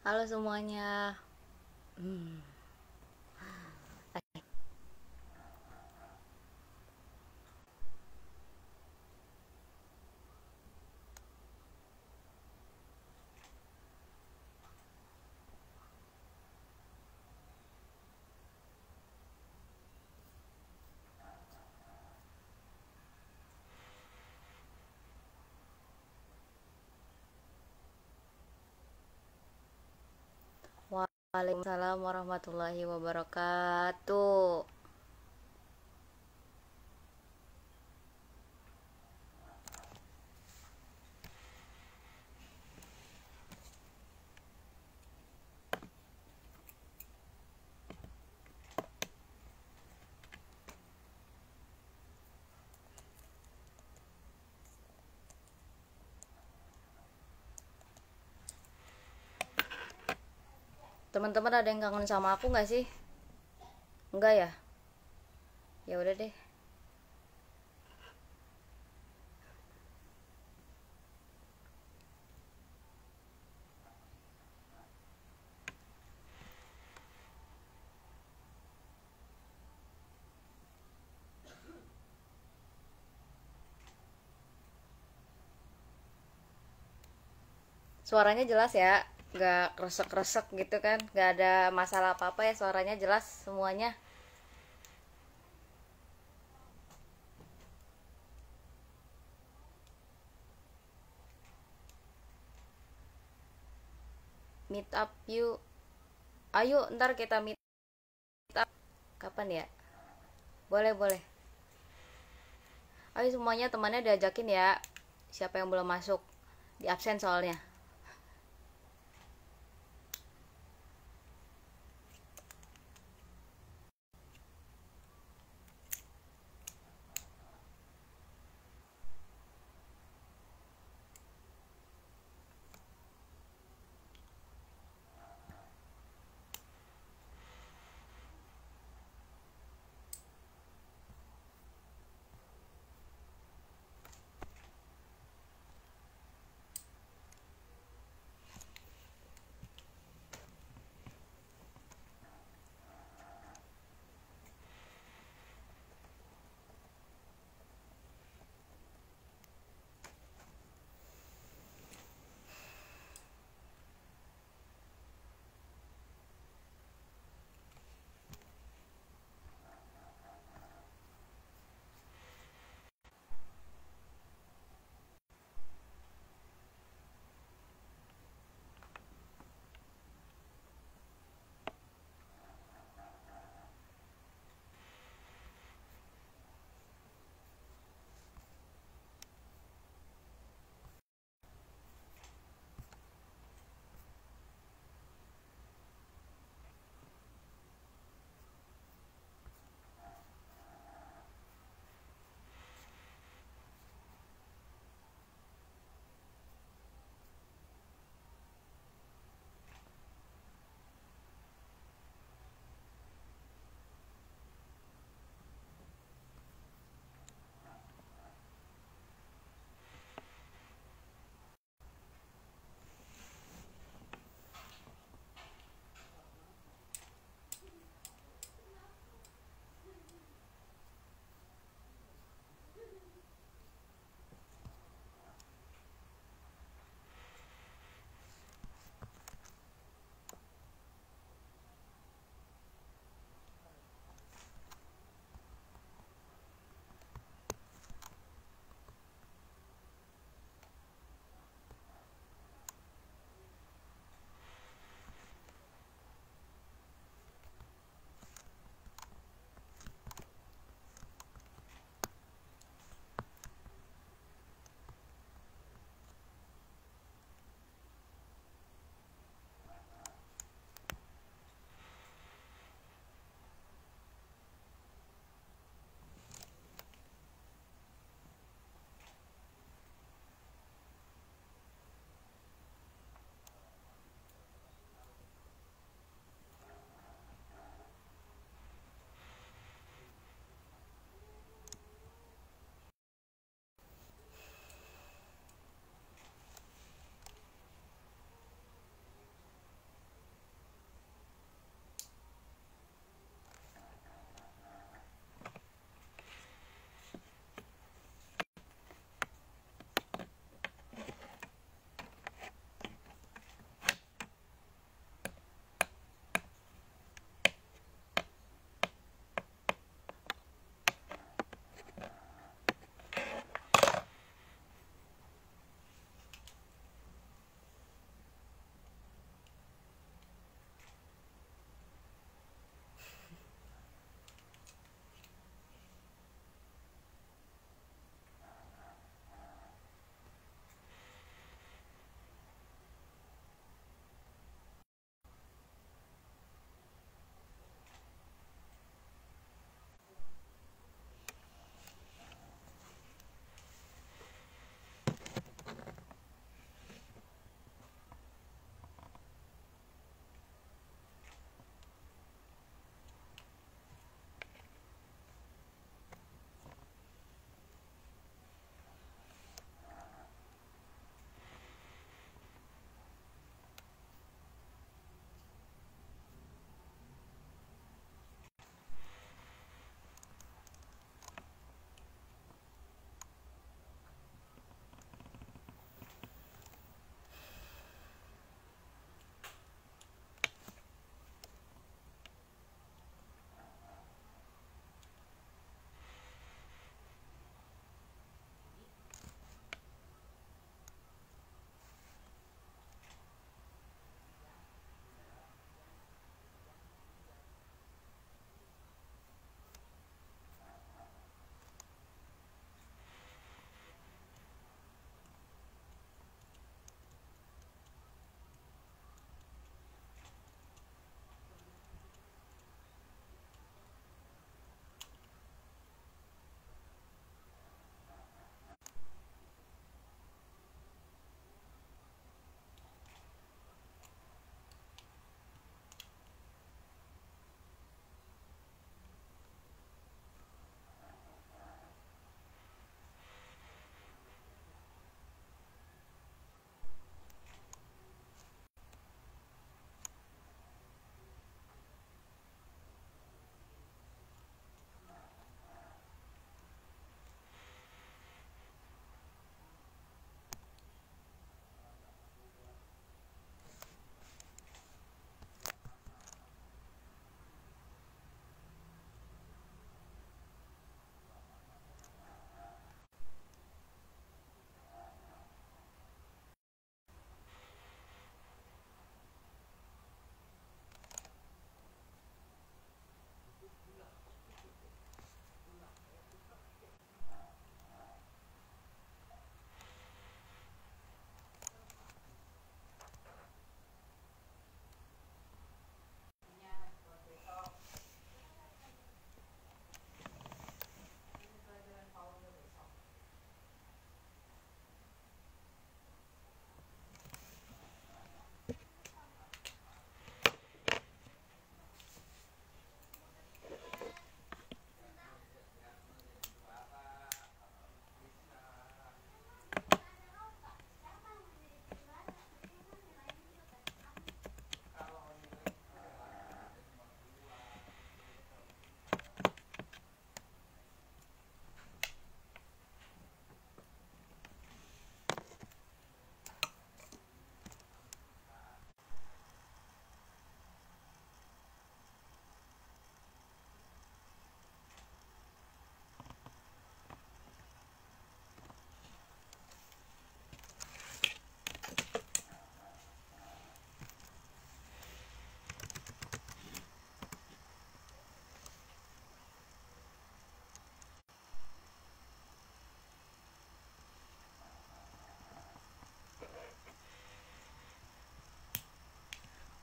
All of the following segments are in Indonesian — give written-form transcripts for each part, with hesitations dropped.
Halo semuanya. Hmm. Waalaikumsalam warahmatullahi wabarakatuh. Teman-teman ada yang kangen sama aku nggak sih? Enggak ya? Ya udah deh. Suaranya jelas ya? Nggak kresek-kresek gitu kan? Nggak ada masalah apa-apa ya, suaranya jelas semuanya. Meet up yuk. Ayo ntar kita meet up. Kapan ya? Boleh, boleh. Ayo semuanya temannya diajakin ya. Siapa yang belum masuk? Di absen soalnya.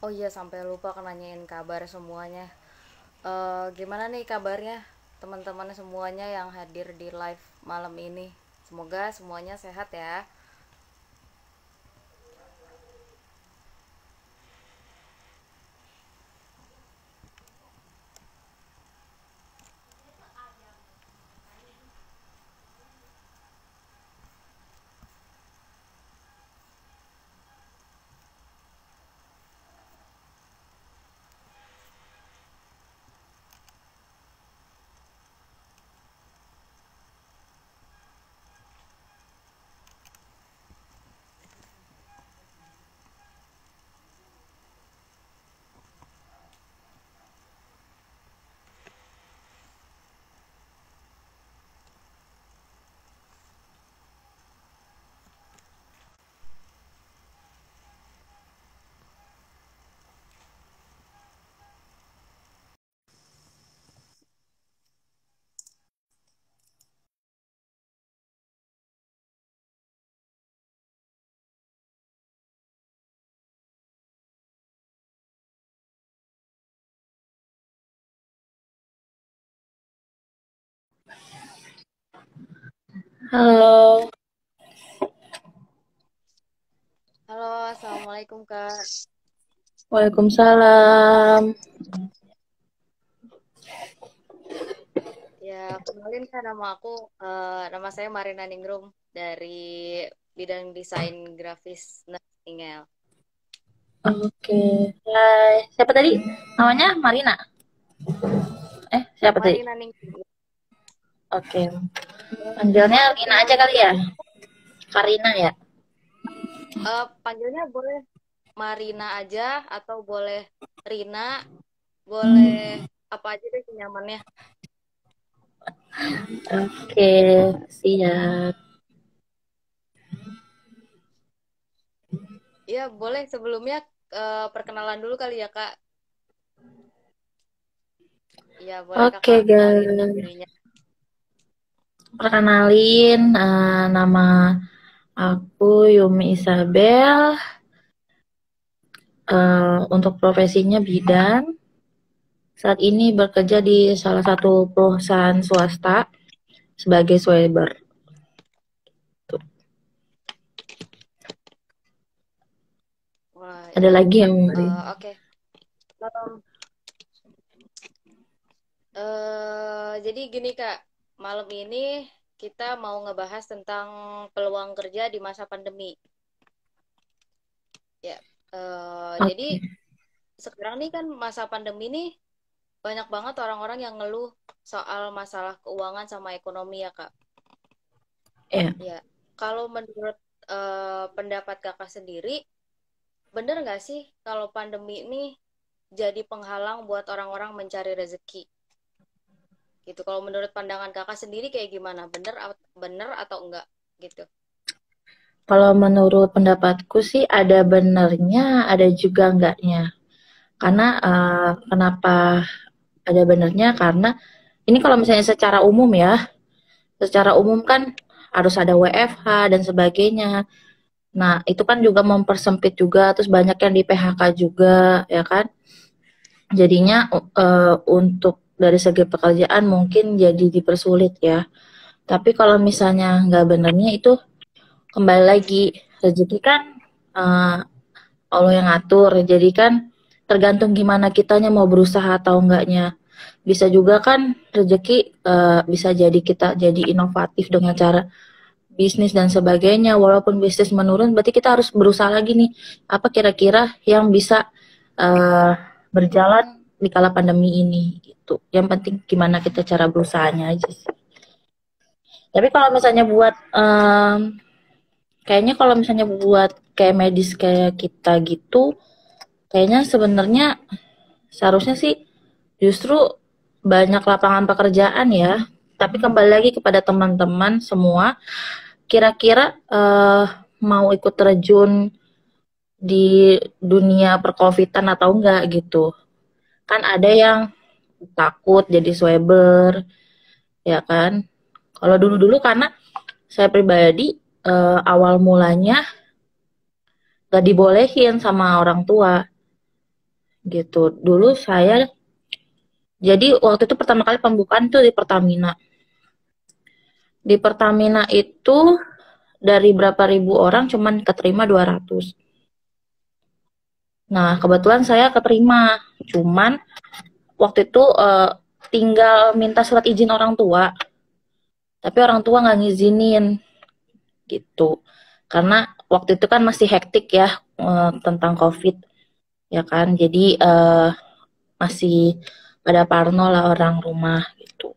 Oh iya, sampai lupa kan nanyain kabar semuanya. Gimana nih kabarnya teman-teman semuanya yang hadir di live malam ini? Semoga semuanya sehat ya. Halo, Halo, assalamualaikum Kak. Waalaikumsalam. Ya, kenalin kan nama aku, nama saya Marina Ningrum dari bidang desain grafis Nightingale. Oke, hai. Siapa tadi? Namanya Marina. Siapa tadi? Marina Ningrum. Oke, panggilnya Rina aja Kenalin kali ya. Karina ya. panggilnya boleh Marina aja atau boleh Rina, boleh Hmm, apa aja deh nyamannya. Oke, siap. Ya, boleh sebelumnya perkenalan dulu kali ya, Kak. Iya, boleh Oke, Kakak kenalin guys. dirinya. Perkenalin, nama aku Yumi Isabel. Untuk profesinya bidan. Saat ini bekerja di salah satu perusahaan swasta sebagai sweber. Tuh. Wah, Ada iya. lagi yang mau. Oke. Em, jadi gini, Kak. Malam ini kita mau ngebahas tentang peluang kerja di masa pandemi. Ya. Jadi Oke, sekarang nih kan masa pandemi nih banyak banget orang-orang yang ngeluh soal masalah keuangan sama ekonomi ya, Kak. ya. Ya. Kalau menurut pendapat Kakak sendiri, bener nggak sih kalau pandemi ini jadi penghalang buat orang-orang mencari rezeki? Gitu. Kalau menurut pandangan kakak sendiri kayak gimana? Bener atau enggak? Gitu. Kalau menurut pendapatku sih ada benernya, ada juga enggaknya. Karena kenapa ada benernya? Karena ini kalau misalnya secara umum kan harus ada WFH dan sebagainya. Nah, itu kan juga mempersempit juga, terus banyak yang di PHK juga, ya kan? Jadinya untuk dari segi pekerjaan mungkin jadi dipersulit ya. Tapi kalau misalnya nggak benernya itu kembali lagi rezeki kan eh, Allah yang ngatur. Jadi kan tergantung gimana kitanya mau berusaha atau enggaknya. Bisa juga kan rezeki bisa jadi kita jadi inovatif dengan cara bisnis dan sebagainya. Walaupun bisnis menurun, berarti kita harus berusaha lagi nih. Apa kira-kira yang bisa eh, berjalan di kala pandemi ini gitu. Yang penting gimana kita cara berusahanya aja sih. Tapi kalau misalnya buat kayaknya kalau misalnya buat kayak medis kayak kita gitu, kayaknya sebenarnya seharusnya sih justru banyak lapangan pekerjaan ya. Tapi kembali lagi kepada teman-teman semua, kira-kira mau ikut terjun di dunia perkovitan atau enggak gitu. Kan ada yang takut jadi sweber, ya kan? Kalau dulu-dulu karena saya pribadi awal mulanya gak dibolehin sama orang tua. gitu. Dulu saya jadi waktu itu pertama kali pembukaan tuh di Pertamina. Di Pertamina itu dari berapa ribu orang cuman keterima 200. Nah, kebetulan saya keterima. Cuman waktu itu tinggal minta surat izin orang tua. Tapi orang tua nggak ngizinin gitu. Karena waktu itu kan masih hektik ya tentang COVID ya kan. Jadi masih pada parno lah orang rumah gitu.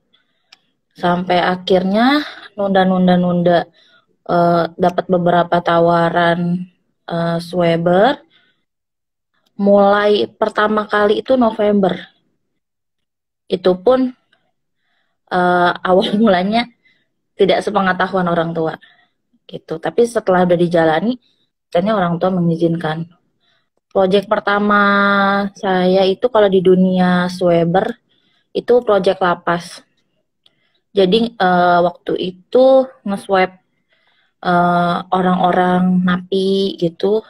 Sampai akhirnya nunda-nunda-nunda dapat beberapa tawaran Sweber. Mulai pertama kali itu November. Itu pun awal mulanya tidak sepengetahuan orang tua gitu. Tapi setelah udah dijalani, akhirnya orang tua mengizinkan. Proyek pertama saya itu kalau di dunia Sweber itu proyek lapas. Jadi waktu itu nge-swab orang-orang napi gitu.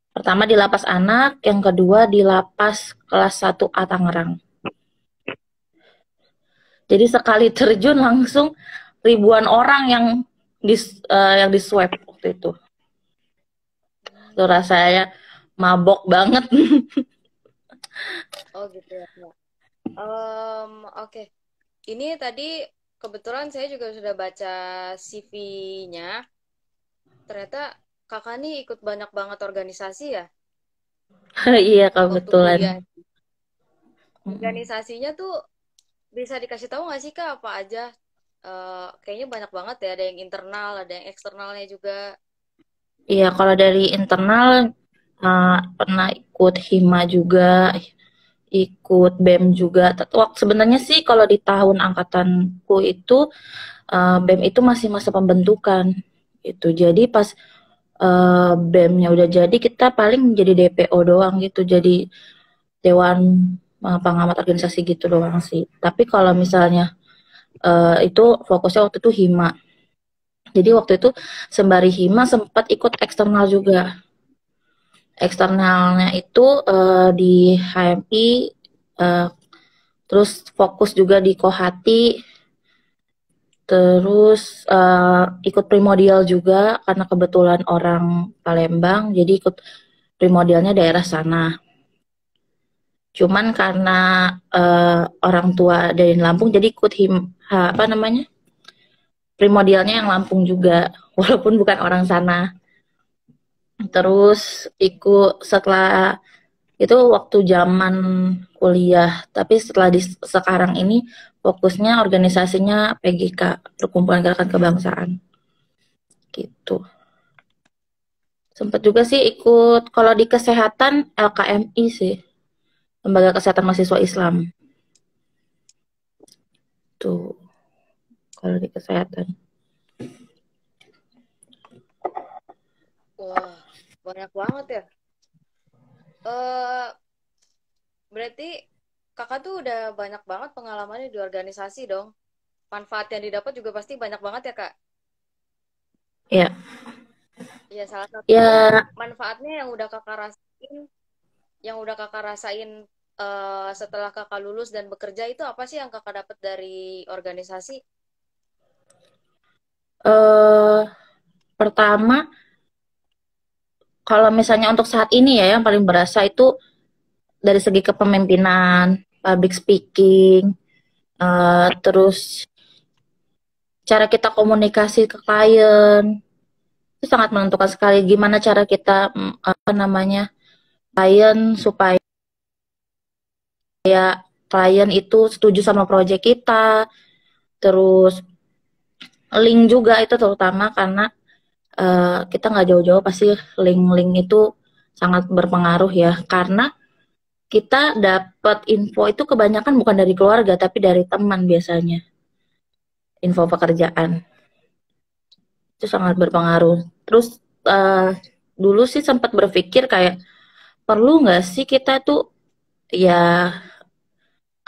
Pertama di lapas anak, yang kedua di lapas kelas 1A Tangerang. Jadi sekali terjun langsung ribuan orang yang di swab waktu itu. Itu rasanya mabok banget. Oh gitu ya. Oke. Ini tadi kebetulan saya juga sudah baca CV-nya. Ternyata kakak nih ikut banyak banget organisasi ya Iya waktu kebetulan. kuliah. Organisasinya tuh bisa dikasih tahu nggak sih kak apa aja? Kayaknya banyak banget ya. Ada yang internal, ada yang eksternalnya juga. Iya kalau dari internal pernah ikut Hima juga, ikut BEM juga. Sebenarnya sih kalau di tahun angkatanku itu BEM itu masih masa pembentukan itu. Jadi pas BEM-nya udah jadi kita paling jadi DPO doang gitu. Jadi Dewan Pengamat Organisasi gitu doang sih. Tapi kalau misalnya itu fokusnya waktu itu Hima. Jadi waktu itu sembari Hima sempat ikut eksternal juga. Eksternalnya itu di HMI, uh, terus fokus juga di Kohati, terus ikut Primordial juga karena kebetulan orang Palembang, jadi ikut Primordialnya daerah sana. Cuman karena orang tua dari Lampung, jadi ikut apa namanya Primordialnya yang Lampung juga, walaupun bukan orang sana. Terus ikut setelah itu waktu zaman kuliah, tapi setelah sekarang ini fokusnya organisasinya PGK, Perkumpulan Gerakan Kebangsaan gitu. Sempat juga sih ikut kalau di kesehatan LKMI sih, Lembaga Kesehatan Mahasiswa Islam tuh kalau di kesehatan. Wah, banyak banget ya. eh Berarti kakak tuh udah banyak banget pengalamannya di organisasi dong. Manfaat yang didapat juga pasti banyak banget ya kak. Ya, Ya salah satunya ya manfaatnya yang udah kakak rasain setelah kakak lulus dan bekerja itu apa sih yang kakak dapat dari organisasi? eh pertama kalau misalnya untuk saat ini ya yang paling berasa itu dari segi kepemimpinan, public speaking, terus cara kita komunikasi ke klien itu sangat menentukan sekali gimana cara kita apa namanya klien supaya klien itu setuju sama proyek kita, terus link juga itu terutama karena kita nggak jauh-jauh pasti link-link itu sangat berpengaruh ya karena kita dapat info itu kebanyakan bukan dari keluarga tapi dari teman biasanya, info pekerjaan itu sangat berpengaruh. Terus dulu sih sempat berpikir kayak perlu nggak sih kita tuh ya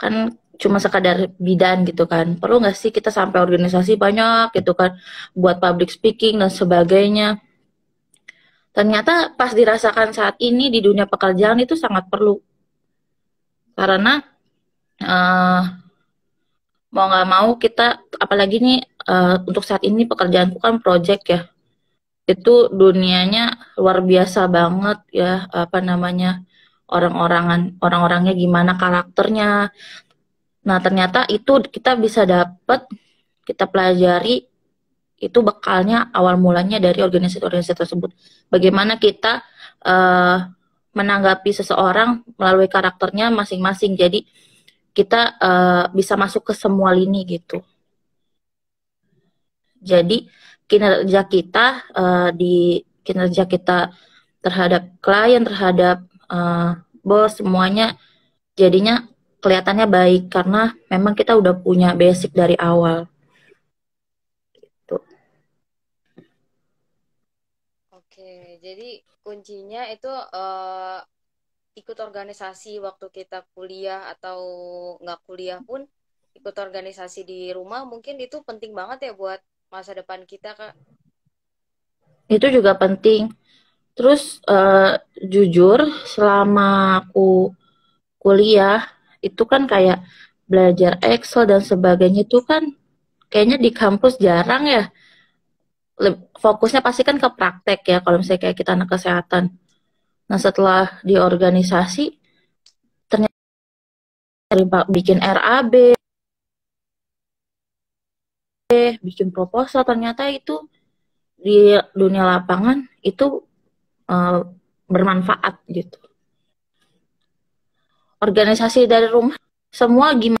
kan cuma sekadar bidan gitu kan, perlu nggak sih kita sampai organisasi banyak gitu kan buat public speaking dan sebagainya. Ternyata pas dirasakan saat ini di dunia pekerjaan itu sangat perlu Karena uh, mau nggak mau kita, apalagi nih untuk saat ini pekerjaanku kan project ya, itu dunianya luar biasa banget ya, apa namanya, orang-orangnya gimana karakternya. Nah ternyata itu kita bisa dapat, kita pelajari, itu bekalnya awal mulanya dari organisasi-organisasi tersebut. Bagaimana kita menanggapi seseorang melalui karakternya masing-masing. Jadi kita bisa masuk ke semua lini gitu. Jadi kinerja kita di kinerja kita terhadap klien, terhadap bos, semuanya jadinya kelihatannya baik karena memang kita udah punya basic dari awal. Tuh. Oke, jadi kuncinya itu ikut organisasi waktu kita kuliah atau nggak kuliah pun ikut organisasi di rumah mungkin itu penting banget ya buat masa depan kita, Kak. Itu juga penting. Terus jujur selama aku kuliah itu kan kayak belajar Excel dan sebagainya itu kan kayaknya di kampus jarang ya. Fokusnya pasti kan ke praktek ya kalau misalnya kayak kita anak kesehatan. Nah setelah di organisasi ternyata bikin RAB, bikin proposal, ternyata itu di dunia lapangan itu uh, bermanfaat gitu. Organisasi dari rumah semua gimana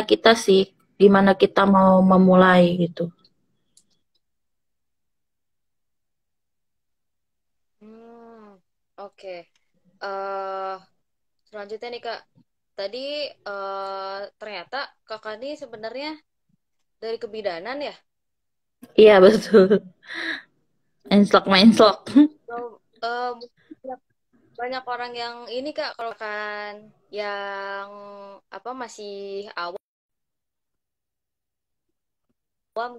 kita sih, gimana kita mau memulai gitu. Hmm, oke. eh Selanjutnya nih Kak, tadi ternyata Kakak ini sebenarnya dari kebidanan ya? Iya betul. Enslok mindslok. So, banyak banyak orang yang ini Kak, kalau kan yang apa masih awam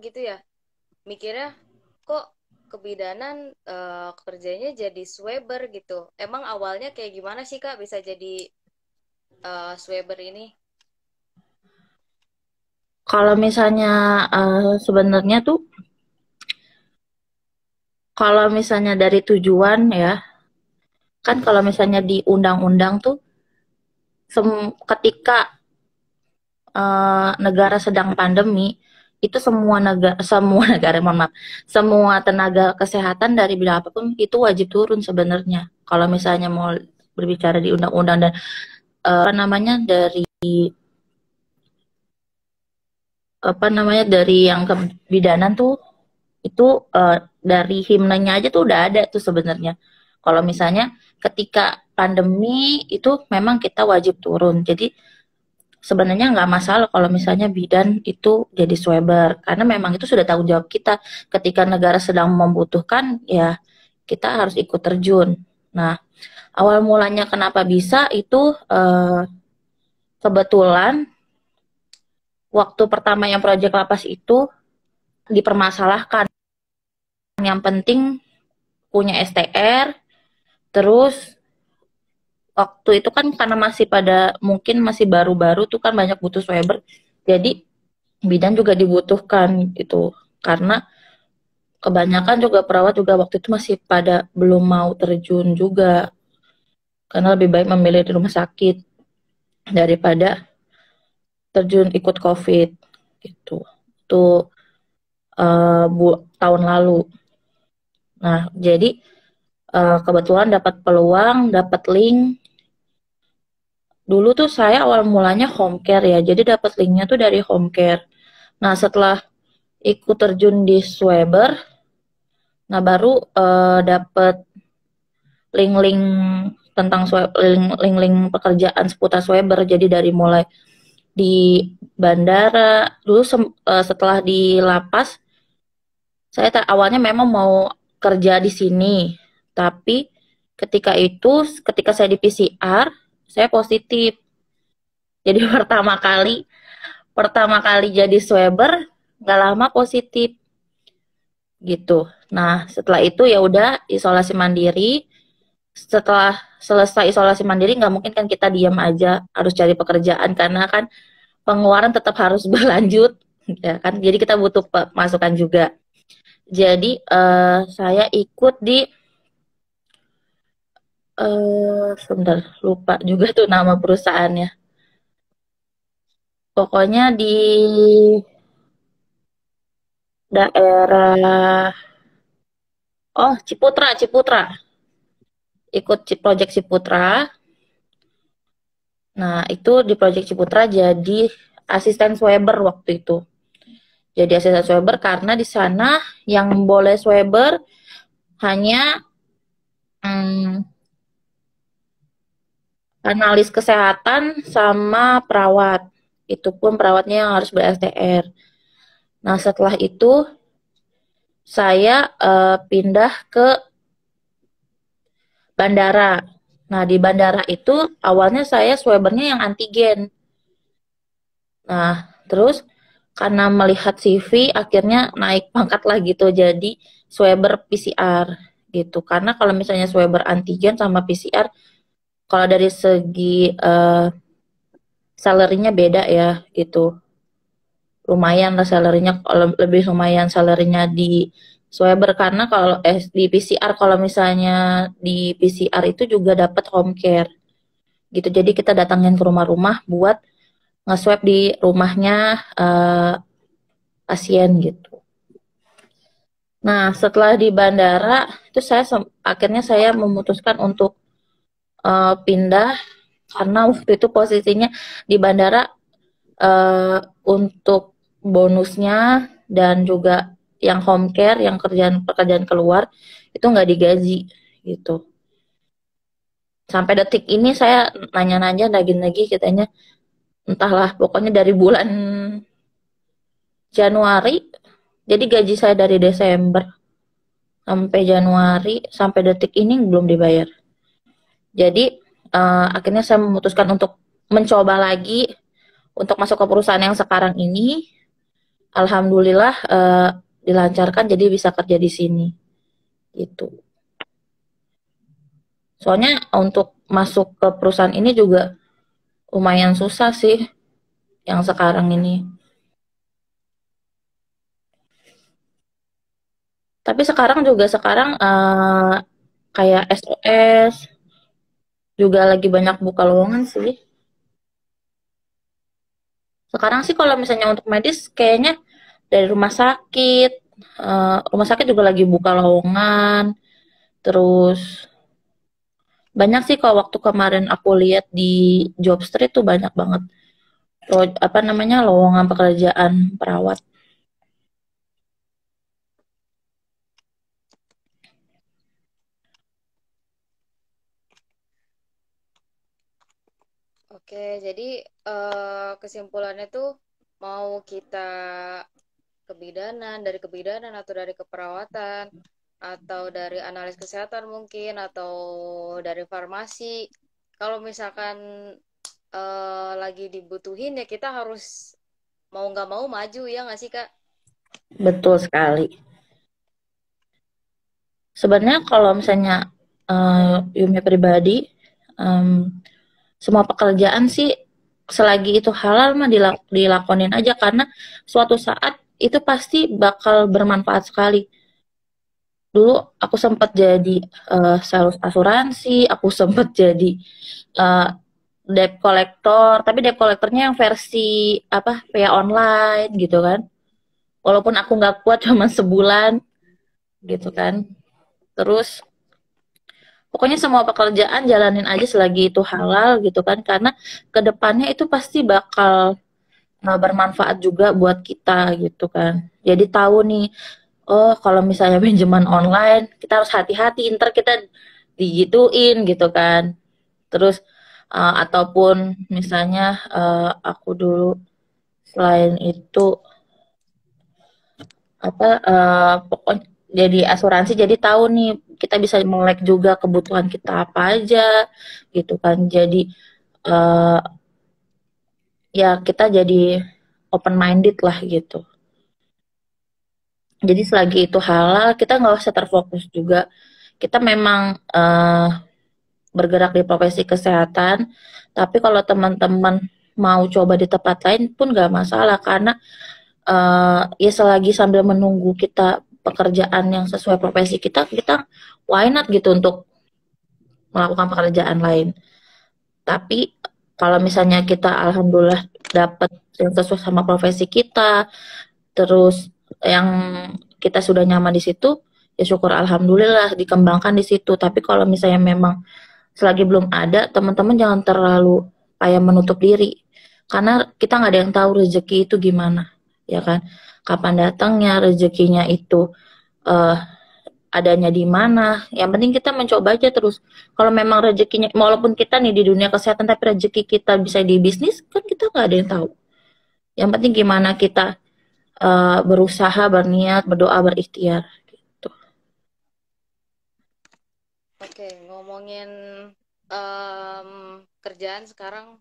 gitu ya, mikirnya kok kebidanan kerjanya jadi sweber gitu. Emang awalnya kayak gimana sih Kak bisa jadi sweber ini? Kalau misalnya sebenarnya tuh kalau misalnya dari tujuan ya, kan kalau misalnya di undang-undang tuh ketika negara sedang pandemi itu semua negara mohon maaf, semua tenaga kesehatan dari bidang apapun itu wajib turun sebenarnya. Kalau misalnya mau berbicara di undang-undang dan apa namanya dari dari yang kebidanan tuh itu dari himnanya aja tuh udah ada tuh sebenarnya. Kalau misalnya ketika pandemi itu memang kita wajib turun. Jadi sebenarnya nggak masalah kalau misalnya bidan itu jadi sweber karena memang itu sudah tanggung jawab kita. Ketika negara sedang membutuhkan ya kita harus ikut terjun. Nah, awal mulanya kenapa bisa itu kebetulan waktu pertama yang proyek lapas itu dipermasalahkan. Yang penting punya STR, terus waktu itu kan karena masih pada mungkin masih baru-baru tuh kan banyak butuh sweber. Jadi bidan juga dibutuhkan itu karena kebanyakan juga perawat juga waktu itu masih pada belum mau terjun juga karena lebih baik memilih di rumah sakit daripada terjun ikut COVID gitu. Itu tahun lalu. Nah, jadi kebetulan dapat peluang, dapat link. Dulu tuh saya awal mulanya home care ya, jadi dapat linknya tuh dari home care. Nah, setelah ikut terjun di Sweber, nah baru dapat link-link tentang link-link pekerjaan seputar Sweber. Jadi dari mulai di bandara, dulu setelah di lapas, saya awalnya memang mau kerja di sini, tapi ketika saya di PCR, saya positif. Jadi pertama kali jadi sweber, nggak lama positif gitu. Nah, setelah itu ya udah isolasi mandiri setelah selesai isolasi mandiri nggak mungkin kan kita diam aja, harus cari pekerjaan karena kan pengeluaran tetap harus berlanjut, ya kan? Jadi kita butuh masukan juga. Jadi saya ikut di sebentar lupa juga tuh nama perusahaannya. Pokoknya di daerah Ciputra, Ciputra. Ikut Project Ciputra. Nah, itu di Project Ciputra jadi asisten sweber waktu itu. Jadi asisten sweber karena di sana yang boleh sweber hanya analis kesehatan sama perawat. Itu pun perawatnya yang harus ber-STR. Nah, setelah itu saya pindah ke bandara. Nah, di bandara itu awalnya saya swebernya yang antigen. Nah, terus karena melihat CV akhirnya naik pangkat lah gitu jadi sweber PCR gitu. Karena kalau misalnya sweber antigen sama PCR kalau dari segi salary-nya beda ya gitu. Lumayan lah salary-nya, lebih lumayan salary-nya di sweber karena kalau di PCR kalau misalnya di PCR itu juga dapat home care gitu. Jadi kita datangin ke rumah-rumah buat nge-swab di rumahnya pasien gitu. Nah, setelah di bandara itu akhirnya saya memutuskan untuk pindah karena waktu itu posisinya di bandara untuk bonusnya dan juga yang home care, yang pekerjaan keluar itu nggak digaji gitu. Sampai detik ini saya nanya-nanya lagi katanya entahlah pokoknya dari bulan Januari jadi gaji saya dari Desember sampai Januari sampai detik ini belum dibayar. Jadi akhirnya saya memutuskan untuk mencoba lagi untuk masuk ke perusahaan yang sekarang ini. Alhamdulillah dilancarkan jadi bisa kerja di sini. Gitu. Soalnya untuk masuk ke perusahaan ini juga lumayan susah sih yang sekarang ini. Tapi sekarang kayak SOS juga lagi banyak buka lowongan sih. Sekarang sih kalau misalnya untuk medis kayaknya dari rumah sakit juga lagi buka lowongan. Terus banyak sih kalau waktu kemarin aku lihat di Jobstreet tuh banyak banget lowongan pekerjaan perawat. Oke, jadi kesimpulannya tuh mau kita kebidanan, dari kebidanan atau dari keperawatan atau dari analis kesehatan mungkin atau dari farmasi. Kalau misalkan lagi dibutuhin ya kita harus mau nggak mau maju ya nggak sih Kak? Betul sekali. Sebenarnya kalau misalnya Yumi pribadi, semua pekerjaan sih selagi itu halal mah dilakonin aja karena suatu saat itu pasti bakal bermanfaat sekali. Dulu aku sempat jadi sales asuransi, aku sempat jadi uh, debt collector, tapi debt collectornya yang versi via online gitu kan. Walaupun aku nggak kuat cuma sebulan gitu kan. Terus pokoknya semua pekerjaan jalanin aja selagi itu halal gitu kan karena kedepannya itu pasti bakal bermanfaat juga buat kita gitu kan. Jadi tahu nih, oh kalau misalnya pinjaman online kita harus hati-hati, ntar kita digituin gitu kan. Terus ataupun misalnya aku dulu selain itu pokoknya jadi asuransi jadi tahu nih kita bisa melek juga kebutuhan kita apa aja gitu kan jadi ya kita jadi open minded lah gitu jadi selagi itu halal kita nggak usah terfokus juga kita memang bergerak di profesi kesehatan. Tapi kalau teman-teman mau coba di tempat lain pun nggak masalah, karena ya selagi sambil menunggu kita pekerjaan yang sesuai profesi kita, kita why not gitu untuk melakukan pekerjaan lain. Tapi kalau misalnya kita alhamdulillah dapat yang sesuai sama profesi kita, terus yang kita sudah nyaman di situ, ya syukur alhamdulillah dikembangkan di situ. Tapi kalau misalnya memang selagi belum ada, teman-teman jangan terlalu kayak menutup diri, karena kita nggak ada yang tahu rezeki itu gimana, ya kan? Kapan datangnya rezekinya itu, eh, adanya di mana. Yang penting kita mencoba aja terus. Kalau memang rezekinya, walaupun kita nih di dunia kesehatan, tapi rezeki kita bisa di bisnis, kan kita nggak ada yang tahu. Yang penting gimana kita berusaha, berniat, berdoa, berikhtiar. Gitu. Oke, ngomongin kerjaan sekarang,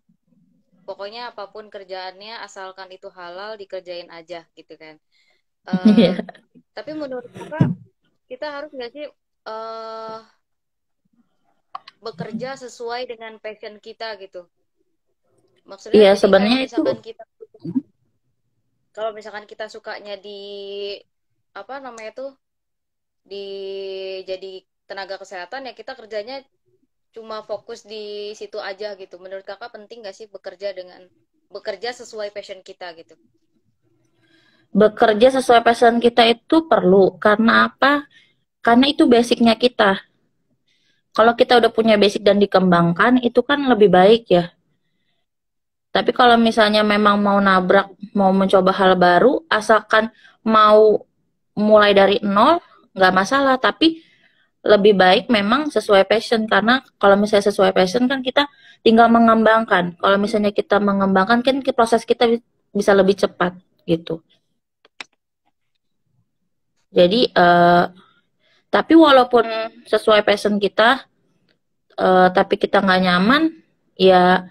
pokoknya apapun kerjaannya asalkan itu halal dikerjain aja gitu kan. Eh, Iya. tapi menurut kakak kita harus nggak sih bekerja sesuai dengan passion kita gitu. Maksudnya Iya, jadi sebenarnya itu kalau misalkan kita sukanya di apa namanya tuh di jadi tenaga kesehatan ya kita kerjanya cuma fokus di situ aja gitu. Menurut kakak penting nggak sih bekerja sesuai passion kita gitu? bekerja sesuai passion kita itu perlu. Karena apa? Karena itu basicnya kita. Kalau kita udah punya basic dan dikembangkan, itu kan lebih baik ya. Tapi kalau misalnya memang mau nabrak, mau mencoba hal baru, asalkan mau mulai dari nol, nggak masalah. Tapi lebih baik memang sesuai passion, karena kalau misalnya sesuai passion kan kita tinggal mengembangkan. Kalau misalnya kita mengembangkan kan proses kita bisa lebih cepat gitu. Jadi tapi walaupun sesuai passion kita, tapi kita nggak nyaman, ya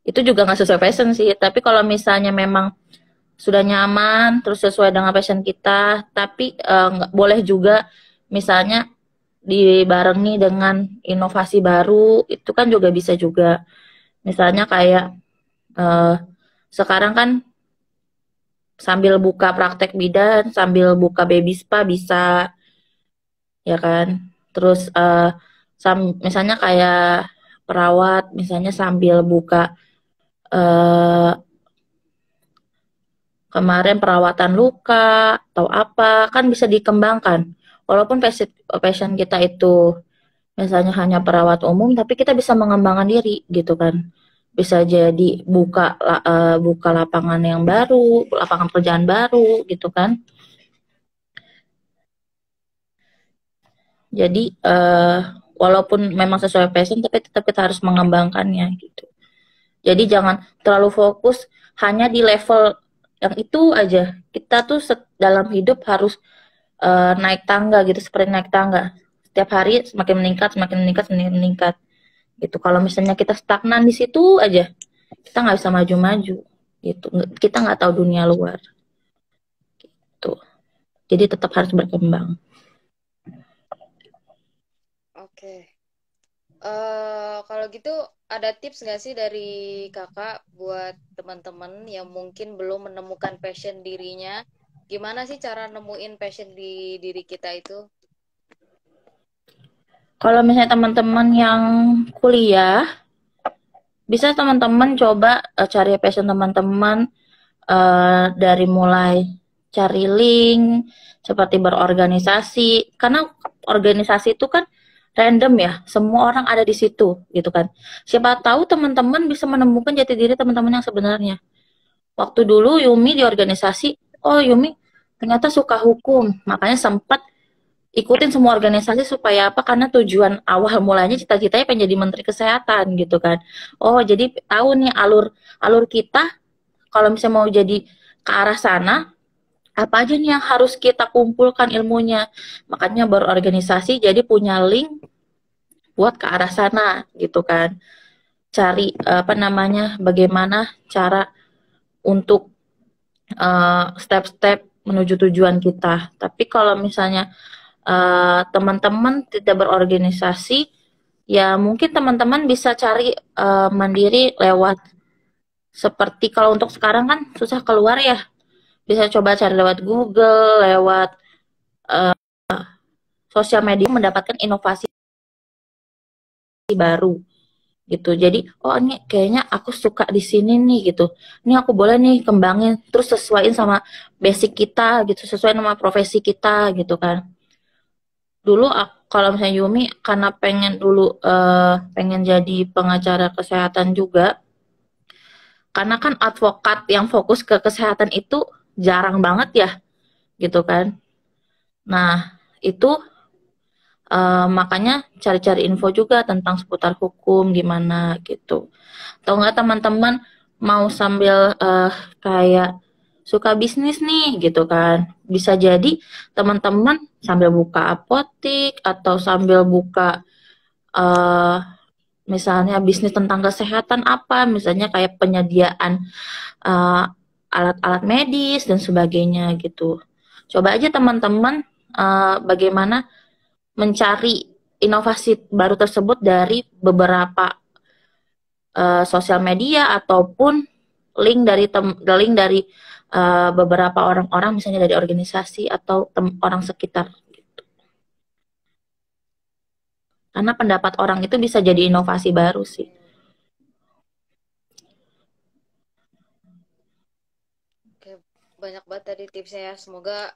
itu juga nggak sesuai passion sih. Tapi kalau misalnya memang sudah nyaman, terus sesuai dengan passion kita, tapi nggak boleh juga misalnya dibarengi dengan inovasi baru, itu kan juga bisa juga. Misalnya kayak eh, sekarang kan sambil buka praktek bidan, sambil buka baby spa bisa, ya kan? Terus misalnya kayak perawat, misalnya sambil buka eh, kemarin perawatan luka atau apa, kan bisa dikembangkan. Walaupun passion kita itu misalnya hanya perawat umum, tapi kita bisa mengembangkan diri gitu kan. Bisa jadi buka lapangan yang baru, lapangan pekerjaan baru gitu kan. Jadi walaupun memang sesuai passion, tapi tetap kita harus mengembangkannya gitu. Jadi jangan terlalu fokus hanya di level yang itu aja. Kita tuh dalam hidup harus naik tangga gitu, seperti naik tangga. Setiap hari semakin meningkat, semakin meningkat, semakin meningkat. Gitu. Kalau misalnya kita stagnan di situ aja, kita nggak bisa maju-maju. Gitu. Kita nggak tahu dunia luar. Gitu. Jadi tetap harus berkembang. Oke. Kalau gitu ada tips nggak sih dari kakak buat teman-teman yang mungkin belum menemukan passion dirinya? Gimana sih cara nemuin passion di diri kita itu? Kalau misalnya teman-teman yang kuliah, bisa teman-teman coba cari passion teman-teman dari mulai cari link, seperti berorganisasi, karena organisasi itu kan random ya, semua orang ada di situ gitu kan. Siapa tahu teman-teman bisa menemukan jati diri teman-teman yang sebenarnya. Waktu dulu Yumi di organisasi, oh Yumi ternyata suka hukum, makanya sempat ikutin semua organisasi supaya apa? Karena tujuan awal mulanya cita-citanya pengen jadi menteri kesehatan gitu kan. Oh jadi tahu nih alur alur kita kalau misalnya mau jadi ke arah sana, apa aja nih yang harus kita kumpulkan ilmunya. Makanya berorganisasi jadi punya link buat ke arah sana gitu kan. Cari apa namanya, bagaimana cara untuk step-step menuju tujuan kita. Tapi kalau misalnya teman-teman tidak berorganisasi, Ya mungkin teman-teman bisa cari mandiri lewat seperti kalau untuk sekarang kan susah keluar ya. Bisa coba cari lewat Google, lewat uh, sosial media mendapatkan inovasi baru gitu. Jadi, oh ini kayaknya aku suka di sini nih gitu. Ini aku boleh nih kembangin terus sesuaiin sama basic kita gitu, sesuai sama profesi kita gitu kan. Dulu kalau misalnya Yumi karena pengen dulu pengen jadi pengacara kesehatan juga, karena kan advokat yang fokus ke kesehatan itu jarang banget ya gitu kan. Nah, itu makanya cari-cari info juga tentang seputar hukum gimana gitu. Atau enggak teman-teman mau sambil kayak suka bisnis nih gitu kan. Bisa jadi teman-teman sambil buka apotik atau sambil buka eh misalnya bisnis tentang kesehatan apa, misalnya kayak penyediaan eh, alat-alat medis dan sebagainya gitu. Coba aja teman-teman bagaimana mencari inovasi baru tersebut dari beberapa sosial media ataupun link dari beberapa orang-orang misalnya dari organisasi atau orang sekitar gitu. Karena pendapat orang itu bisa jadi inovasi baru sih. Oke, banyak banget tadi tipsnya ya. Semoga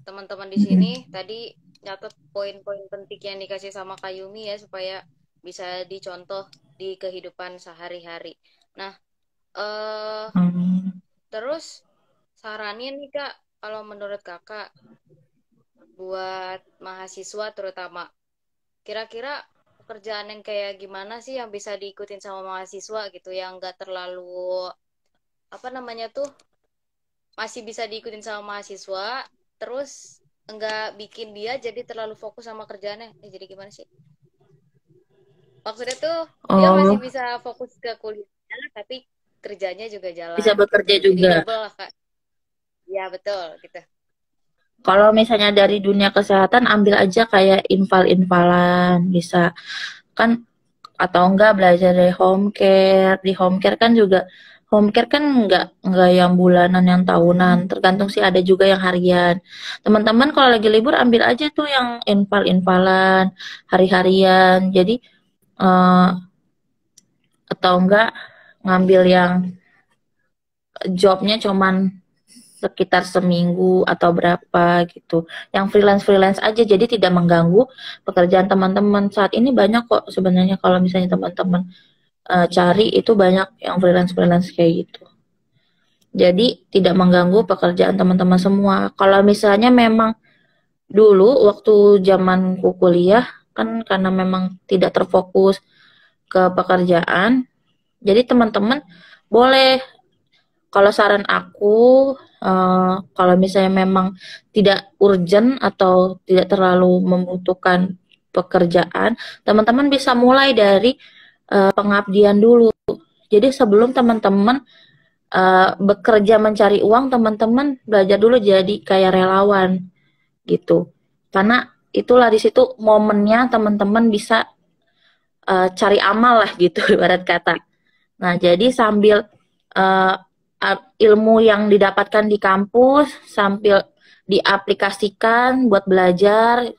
teman-teman di sini tadi nyatet poin-poin penting yang dikasih sama Kayumi ya supaya bisa dicontoh di kehidupan sehari-hari. Nah, eh Hmm. terus saranin nih Kak, kalau menurut Kakak buat mahasiswa terutama, kira-kira pekerjaan yang kayak gimana sih yang bisa diikutin sama mahasiswa gitu, yang nggak terlalu apa namanya tuh masih bisa diikutin sama mahasiswa, terus enggak bikin dia jadi terlalu fokus sama kerjaannya. Jadi gimana sih? Maksudnya tuh dia masih Oh, bisa fokus ke kuliahnya, tapi kerjanya juga bisa jalan gitu. bekerja Jadi juga. double lah, Kak. Ya, betul gitu. Kalau misalnya dari dunia kesehatan ambil aja kayak infal-infalan bisa kan, atau enggak belajar dari home care. Di home care kan juga home care kan enggak yang bulanan yang tahunan, tergantung sih, ada juga yang harian. Teman-teman kalau lagi libur ambil aja tuh yang infal-infalan hari-harian. Jadi eh, atau enggak ngambil yang jobnya cuman sekitar seminggu atau berapa gitu. Yang freelance-freelance aja jadi tidak mengganggu pekerjaan teman-teman. Saat ini banyak kok sebenarnya kalau misalnya teman-teman cari itu banyak yang freelance-freelance kayak gitu. Jadi tidak mengganggu pekerjaan teman-teman semua. Kalau misalnya memang dulu waktu zamanku kuliah kan karena memang tidak terfokus ke pekerjaan, jadi teman-teman boleh, kalau saran aku, kalau misalnya memang tidak urgent atau tidak terlalu membutuhkan pekerjaan, teman-teman bisa mulai dari pengabdian dulu. Jadi sebelum teman-teman bekerja mencari uang, teman-teman belajar dulu jadi kayak relawan gitu. Karena itulah di situ momennya teman-teman bisa cari amal lah gitu ibarat kata. Nah, jadi sambil uh, ilmu yang didapatkan di kampus sambil diaplikasikan buat belajar,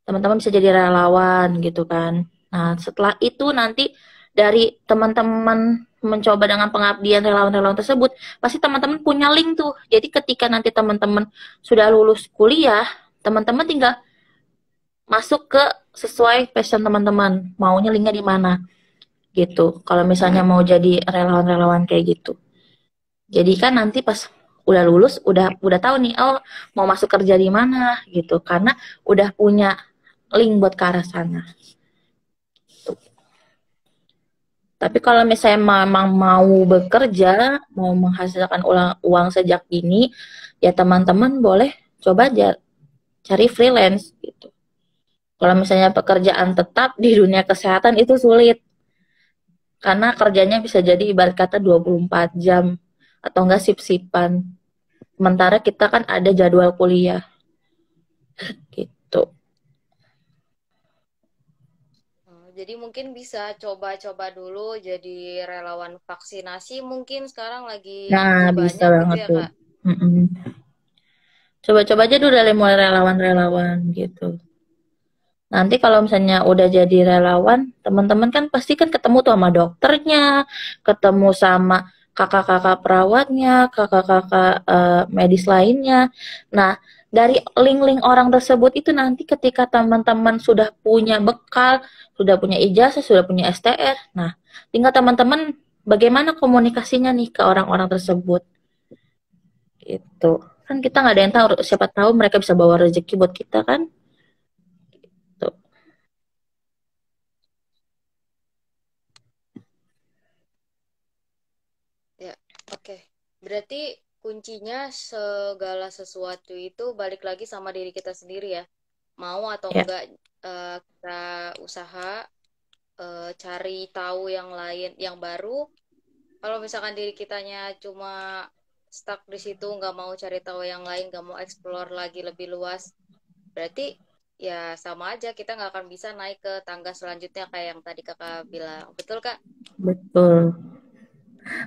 teman-teman bisa jadi relawan gitu kan. Nah, setelah itu nanti dari teman-teman mencoba dengan pengabdian relawan-relawan tersebut, pasti teman-teman punya link tuh. Jadi ketika nanti teman-teman sudah lulus kuliah, teman-teman tinggal masuk ke sesuai passion teman-teman, maunya linknya di mana gitu. Kalau misalnya mau jadi relawan-relawan kayak gitu. Jadi kan nanti pas udah lulus udah tahu nih, oh mau masuk kerja di mana gitu, karena udah punya link buat ke arah sana. Tapi kalau misalnya memang mau bekerja, mau menghasilkan uang sejak dini, ya teman-teman boleh coba aja cari freelance gitu. Kalau misalnya pekerjaan tetap di dunia kesehatan itu sulit, karena kerjanya bisa jadi ibarat kata 24 jam atau enggak sip-sipan. Sementara kita kan ada jadwal kuliah gitu. Jadi mungkin bisa coba-coba dulu jadi relawan vaksinasi. Mungkin sekarang lagi Nah, bisa banyak gitu banget ya, tuh. Kak. Mm-mm. Coba-coba aja dulu dari mulai relawan-relawan gitu. Nanti kalau misalnya udah jadi relawan, teman-teman kan pasti kan ketemu tuh sama dokternya, ketemu sama kakak-kakak perawatnya, kakak-kakak medis lainnya. Nah, dari link-link orang tersebut itu nanti ketika teman-teman sudah punya bekal, sudah punya ijazah, sudah punya STR, nah tinggal teman-teman bagaimana komunikasinya nih ke orang-orang tersebut. Itu kan kita nggak ada yang tahu, siapa tahu mereka bisa bawa rezeki buat kita kan. Tuh. Ya, oke. Berarti kuncinya segala sesuatu itu balik lagi sama diri kita sendiri ya. Mau atau Ya, enggak kita usaha cari tahu yang lain, yang baru. Kalau misalkan diri kitanya cuma stuck di situ, nggak mau cari tahu yang lain, nggak mau explore lagi lebih luas, berarti ya sama aja kita nggak akan bisa naik ke tangga selanjutnya kayak yang tadi kakak bilang. Betul, Kak? betul.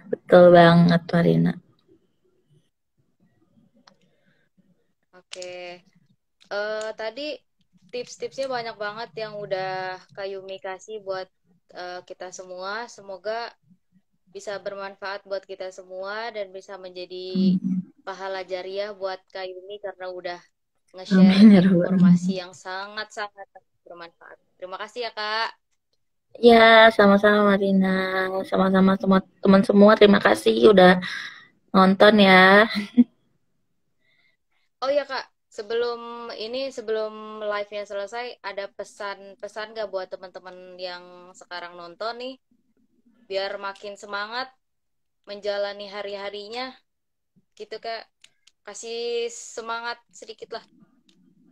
Betul banget, Marina. Oke. Tadi tips-tipsnya banyak banget yang udah Kak Yumi kasih buat kita semua. Semoga bisa bermanfaat buat kita semua dan bisa menjadi pahala jariah buat Kak Yumi karena udah nge-share Amin ya rabbal informasi alamin. yang sangat-sangat bermanfaat. Terima kasih ya, Kak. Ya, sama-sama Marina. Sama-sama semua teman semua. Terima kasih udah nonton ya. Oh ya, Kak, sebelum live-nya selesai, ada pesan-pesan nggak buat teman-teman yang sekarang nonton nih, biar makin semangat menjalani hari-harinya, gitu, Kak. Kasih semangat sedikit lah,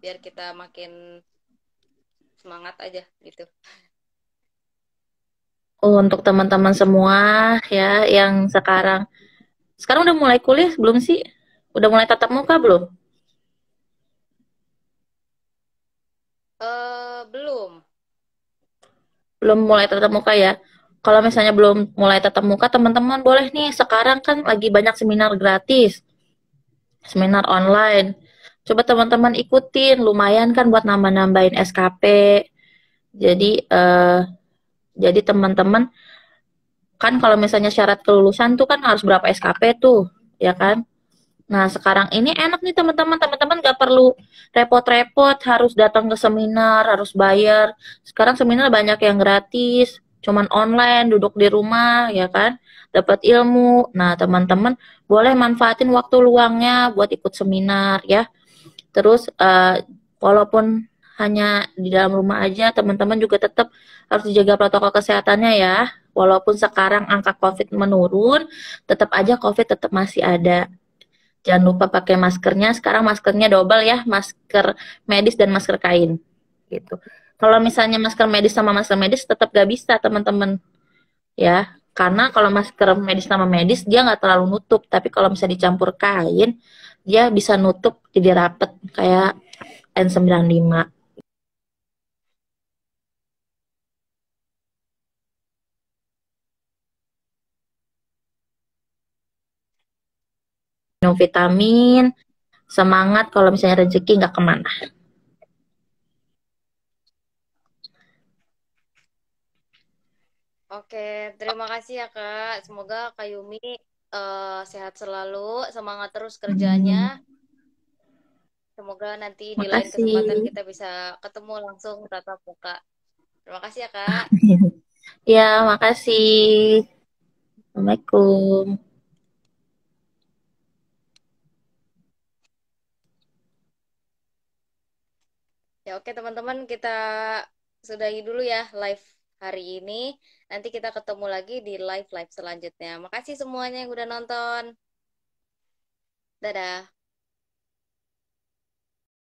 biar kita makin semangat aja, gitu. Untuk teman-teman semua ya yang sekarang udah mulai kuliah belum sih? Udah mulai tatap muka belum? Belum. Belum mulai tatap muka ya. Kalau misalnya belum mulai tatap muka, teman-teman boleh nih sekarang kan lagi banyak seminar gratis, seminar online. Coba teman-teman ikutin, lumayan kan buat nambah-nambahin SKP. Jadi jadi teman-teman kan kalau misalnya syarat kelulusan tuh kan harus berapa SKP tuh, ya kan? Nah, sekarang ini enak nih teman-teman, teman-teman nggak perlu repot-repot harus datang ke seminar, harus bayar. Sekarang seminar banyak yang gratis, cuman online, duduk di rumah, ya kan? Dapat ilmu. Nah, teman-teman boleh manfaatin waktu luangnya buat ikut seminar, ya. Terus walaupun hanya di dalam rumah aja, teman-teman juga tetap harus dijaga protokol kesehatannya ya. Walaupun sekarang angka COVID menurun, tetap aja COVID tetap masih ada. Jangan lupa pakai maskernya. Sekarang maskernya double ya, masker medis dan masker kain. Gitu. Kalau misalnya masker medis sama masker medis tetap gak bisa teman-teman ya. Karena kalau masker medis sama medis dia nggak terlalu nutup, tapi kalau misalnya dicampur kain dia bisa nutup jadi rapet kayak N95. Minum vitamin, semangat kalau misalnya rezeki nggak kemana. Oke, terima kasih ya, Kak. Semoga Kak Yumi sehat selalu, semangat terus kerjanya. Hmm, Semoga nanti di lain kesempatan makasih. kita bisa ketemu langsung tatap muka. Terima kasih ya, Kak. Ya, makasih. Assalamualaikum. Ya, oke teman-teman, kita sudahi dulu ya live hari ini. Nanti kita ketemu lagi di live-live selanjutnya. Makasih semuanya yang udah nonton. Dadah.